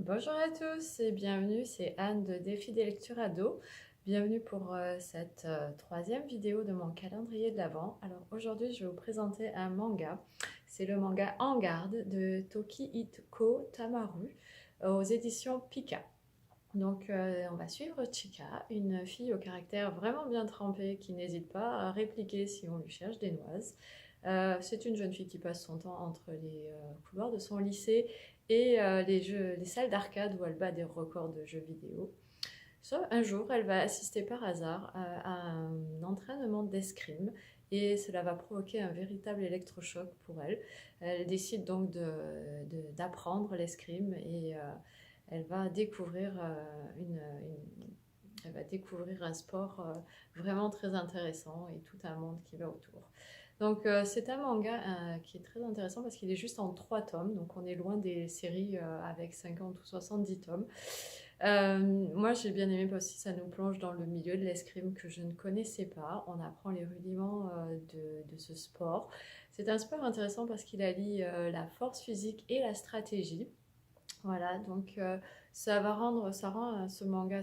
Bonjour à tous et bienvenue, c'est Anne de Défi des lectures ados. Bienvenue pour cette troisième vidéo de mon calendrier de l'Avent. Alors aujourd'hui, je vais vous présenter un manga. C'est le manga En Garde de Toki Hiko Tamaru aux éditions Pika. Donc on va suivre Chika, une fille au caractère vraiment bien trempé qui n'hésite pas à répliquer si on lui cherche des noises. C'est une jeune fille qui passe son temps entre les couloirs de son lycée et les salles d'arcade où elle bat des records de jeux vidéo. Sauf un jour, elle va assister par hasard à un entraînement d'escrime et cela va provoquer un véritable électrochoc pour elle. Elle décide donc d'apprendre l'escrime et elle va découvrir elle va découvrir un sport vraiment très intéressant et tout un monde qui va autour. Donc c'est un manga qui est très intéressant parce qu'il est juste en 3 tomes, donc on est loin des séries avec 50 ou 70 tomes. Moi j'ai bien aimé parce que ça nous plonge dans le milieu de l'escrime que je ne connaissais pas. On apprend les rudiments de ce sport. C'est un sport intéressant parce qu'il allie la force physique et la stratégie. Voilà, donc ça rend ce manga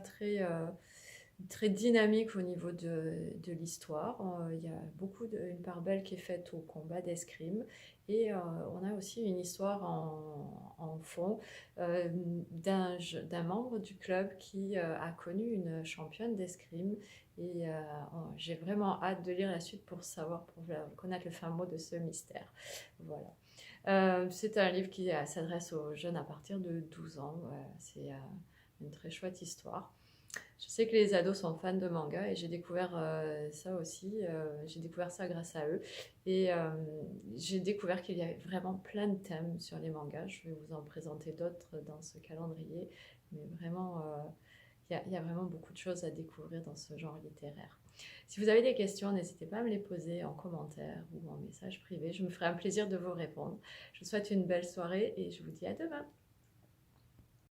très dynamique au niveau de l'histoire. Il y a une part belle qui est faite au combat d'escrime et on a aussi une histoire en fond d'un membre du club qui a connu une championne d'escrime et j'ai vraiment hâte de lire la suite pour savoir, pour connaître le fin mot de ce mystère. Voilà. C'est un livre qui s'adresse aux jeunes à partir de 12 ans. C'est une très chouette histoire. Je sais que les ados sont fans de manga et j'ai découvert ça aussi. J'ai découvert ça grâce à eux. Et j'ai découvert qu'il y avait vraiment plein de thèmes sur les mangas. Je vais vous en présenter d'autres dans ce calendrier. Mais vraiment, il y a vraiment beaucoup de choses à découvrir dans ce genre littéraire. Si vous avez des questions, n'hésitez pas à me les poser en commentaire ou en message privé. Je me ferai un plaisir de vous répondre. Je vous souhaite une belle soirée et je vous dis à demain.